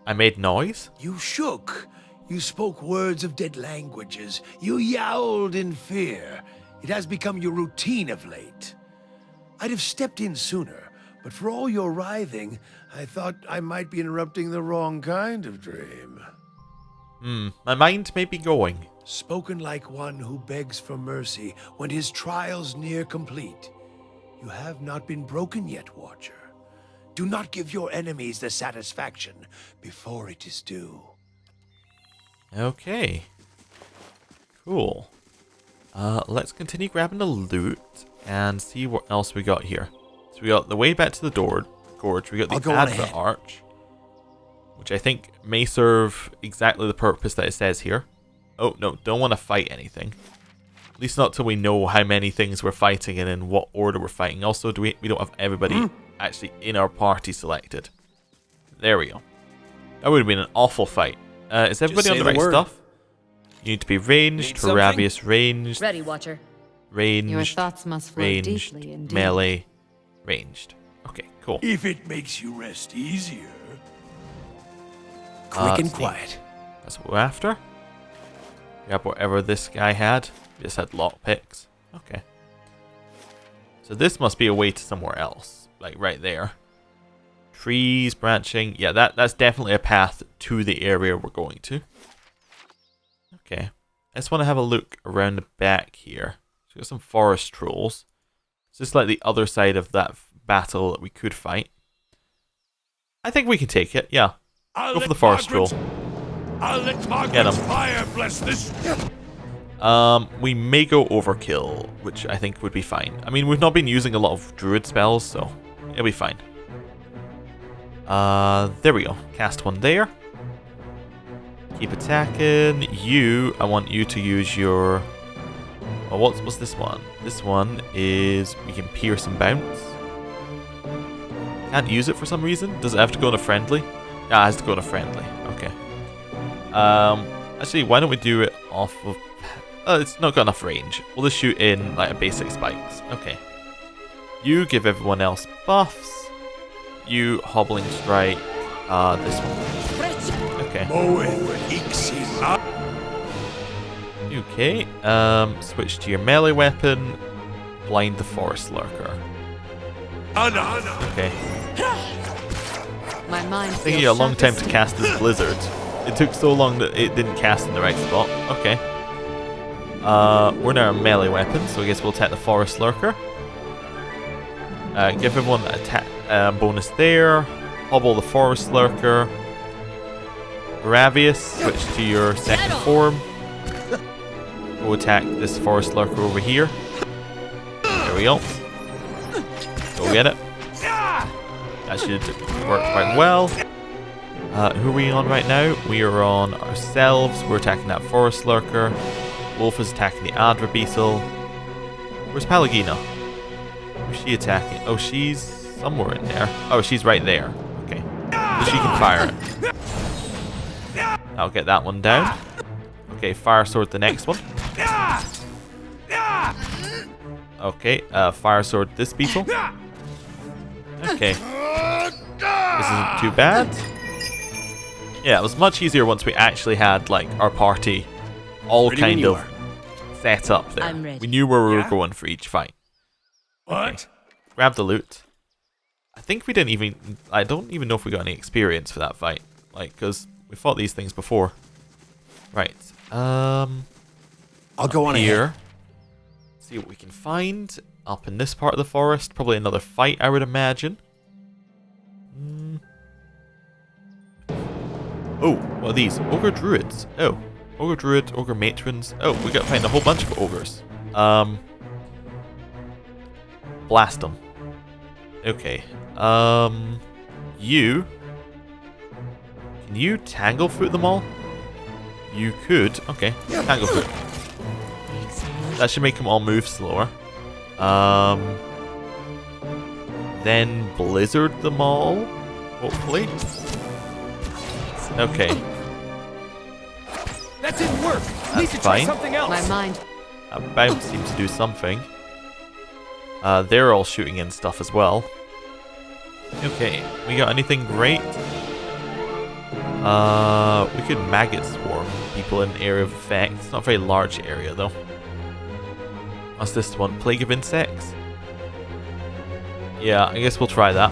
S1: I made noise?
S6: You shook. You spoke words of dead languages. You yowled in fear. It has become your routine of late. I'd have stepped in sooner, but for all your writhing, I thought I might be interrupting the wrong kind of dream.
S1: My mind may be going.
S6: Spoken like one who begs for mercy when his trial's near complete. You have not been broken yet, Watcher. Do not give your enemies the satisfaction before it is due.
S1: Okay. Cool. Let's continue grabbing the loot and see what else we got here. So we got the way back to the gorge. We got the Advent Arch, which I think may serve exactly the purpose that it says here. Oh, no, don't want to fight anything. At least not till we know how many things we're fighting and in what order we're fighting. Also, we don't have everybody actually in our party selected. There we go. That would have been an awful fight. Is everybody on the right stuff? You need to be ranged, Harabius ranged.
S4: Ready, Watcher.
S1: Ranged.
S5: Your thoughts must flow
S1: ranged,
S5: deeply indeed.
S1: melee, ranged. Okay, cool.
S6: If it makes you rest easier. Quick and quiet.
S1: That's what we're after. Grab whatever this guy had. He just had lockpicks. Okay. So this must be a way to somewhere else. Like right there. Trees branching. Yeah, that's definitely a path to the area we're going to. Okay. I just want to have a look around the back here. So we got some forest trolls. It's just like the other side of that battle that we could fight. I think we can take it, yeah. Go for the forest troll.
S6: I'll let
S1: Margaret's
S6: fire bless this.
S1: We may go overkill, which I think would be fine. I mean, we've not been using a lot of druid spells, so it'll be fine. There we go. Cast one there. Keep attacking. I want you to use your... Oh, what's this one? This one is we can pierce and bounce. Can't use it for some reason. Does it have to go on a friendly? Ah, it has to go on a friendly. Okay. Actually, why don't we do it off of... Oh, it's not got enough range. We'll just shoot in like a basic spikes. Okay. You give everyone else buffs. You hobbling strike. This one. Okay. Okay, switch to your melee weapon, blind the forest lurker. Okay.
S5: My mind
S1: Taking you a long time to cast this blizzard. It took so long that it didn't cast in the right spot. Okay. We're now a melee weapon, so I guess we'll attack the forest lurker. Give everyone an attack bonus there. Hobble the forest lurker. Ravius, switch to your second form. Go attack this forest lurker over here. There we go. Go get it. That should work quite well. Who are we on right now? We are on ourselves. We're attacking that forest lurker. Wolf is attacking the Adra beetle. Where's Palagina? Where's she attacking? Oh, she's somewhere in there. Oh, she's right there. Okay. So she can fire it. I'll get that one down. Okay, fire sword the next one. Okay, fire sword this beetle. Okay. This isn't too bad. Yeah, it was much easier once we actually had, like, our party all kind of set up there.
S4: I'm ready.
S1: We knew where we were going for each fight. Okay. Grab the loot. I think we didn't even... I don't even know if we got any experience for that fight. Like, because we fought these things before. Right. I'll
S6: go on
S1: here. See what we can find. Up in this part of the forest. Probably another fight, I would imagine. Oh, what are these? Ogre druids. Oh. Ogre druids, ogre matrons. Oh, we gotta find a whole bunch of ogres. Blast them. Okay. You... Can you Tanglefoot them all? You could. Okay. Tanglefoot. That should make them all move slower. Then Blizzard them all. Hopefully. Okay.
S7: That didn't work.
S1: Need to try
S7: something else.
S5: My mind.
S1: Bounce seems to do something. They're all shooting in stuff as well. Okay, we got anything great? We could maggot swarm people in the area of effect. It's not a very large area though. What's this one? Plague of insects? Yeah, I guess we'll try that.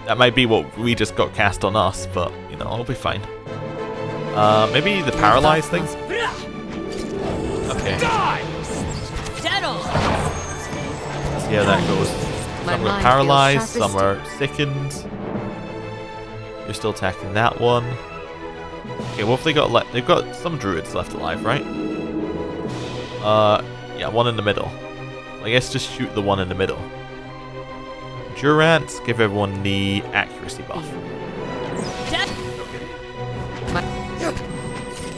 S1: That might be what we just got cast on us, but you know, it'll be fine. Maybe the paralyzed thing? Okay. See how that goes. Some are paralyzed, some are sickened. You're still attacking that one. Okay, what have they got left? They've got some druids left alive, right? Yeah, one in the middle. I guess just shoot the one in the middle. Durant, give everyone the accuracy buff.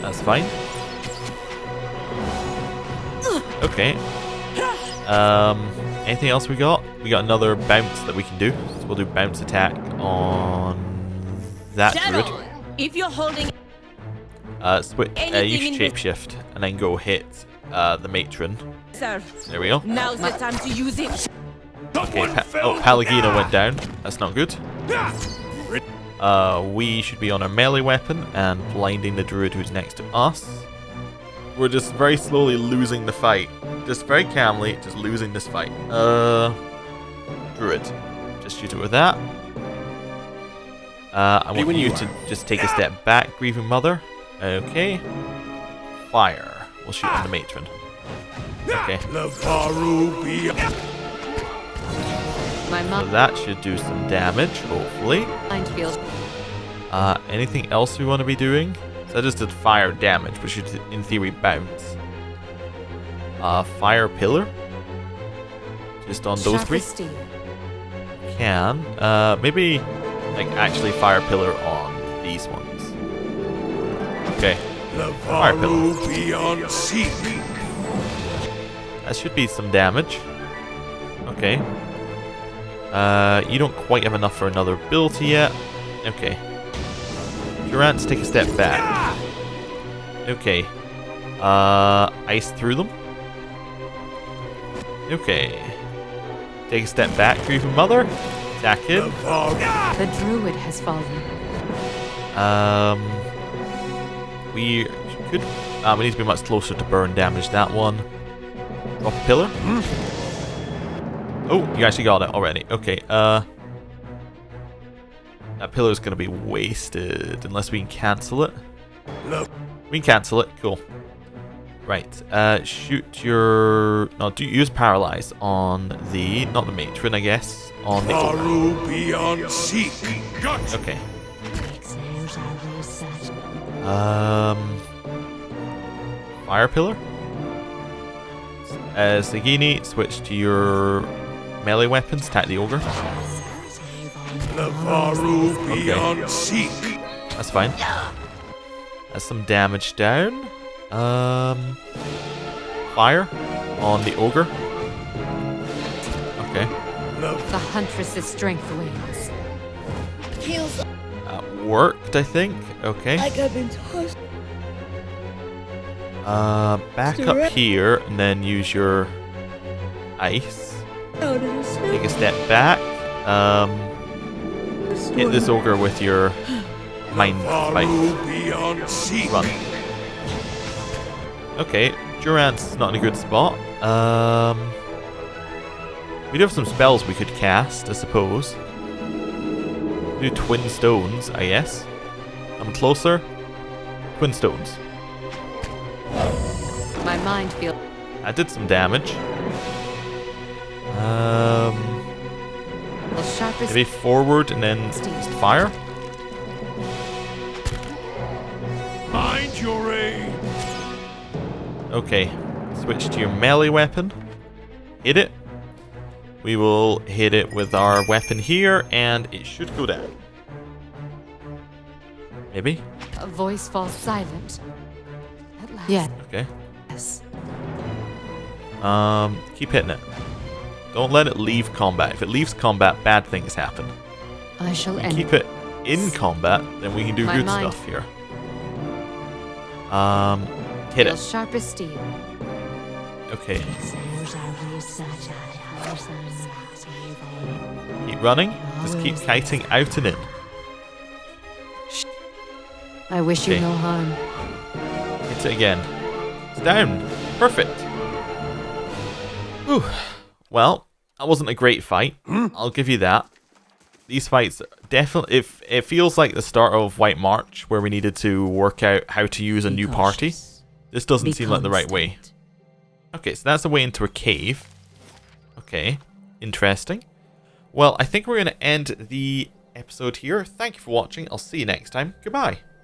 S1: That's fine. Okay. Anything else we got? We got another bounce that we can do. So we'll do bounce attack on that druid.
S4: If you're holding
S1: Use shapeshift and then go hit the matron.
S4: sir,
S1: There we go.
S4: now's the time to use it.
S1: Okay, Palagina went down. That's not good. We should be on our melee weapon and blinding the druid who's next to us. We're just very slowly losing the fight. Just very calmly, just losing this fight. Druid. Just shoot it with that. I want you to just take a step back, Grieving Mother. Okay. Fire. We'll shoot on the matron. Okay.
S5: My
S1: So that should do some damage, hopefully.
S5: mind feels.
S1: Anything else we want to be doing? So I just did fire damage, which should, in theory, bounce. Fire pillar. Just on those three. Can. Maybe, like, actually fire pillar on these ones. Okay. Fire pillar. That should be some damage. Okay. You don't quite have enough for another ability yet. Okay. Durant's take a step back. Okay. Ice through them. Okay. Take a step back, Grieving Mother. Attack him.
S5: The druid has fallen.
S1: We could. We need to be much closer to burn damage that one. Drop a pillar. Oh, you actually got it already. Okay, that pillar is going to be wasted unless we can cancel it. We can cancel it. Cool. Right. Shoot your... No, use Paralyze on the... Not the matron, I guess. On the... Okay. Fire pillar. Sagini, switch to your melee weapons. Attack the ogre. Okay. That's fine. That's some damage down. Fire on the ogre. Okay.
S5: The huntress's strength wanes.
S1: That worked, I think. Okay. Back up here and then use your ice. Take a step back. Hit this ogre with your mind spike. Run. Okay, Durant's not in a good spot. We do have some spells we could cast, I suppose. Do Twin Stones, I guess. I'm closer. Twin Stones.
S5: My mind feels.
S1: I did some damage. Maybe forward and then just fire.
S6: Mind your aim.
S1: Okay, switch to your melee weapon. Hit it. We will hit it with our weapon here, and it should go down. Maybe?
S5: A voice falls silent. At last. Yeah.
S1: Okay.
S5: Yes.
S1: Keep hitting it. Don't let it leave combat. If it leaves combat, bad things happen.
S5: I shall
S1: If
S5: end.
S1: you keep it in combat, then we can do
S5: My
S1: good
S5: mind.
S1: stuff here. Hit it.
S5: Feels sharp as steel.
S1: Okay. Keep running. Just keep kiting out and in.
S5: I wish
S1: Okay.
S5: you no harm.
S1: Hit it again. It's down. Perfect. Whew. Well, that wasn't a great fight. I'll give you that. These fights definitely... It feels like the start of White March, where we needed to work out how to use a new party. This doesn't seem like the right way. Okay, so that's a way into a cave. Okay, interesting. Well, I think we're going to end the episode here. Thank you for watching. I'll see you next time. Goodbye.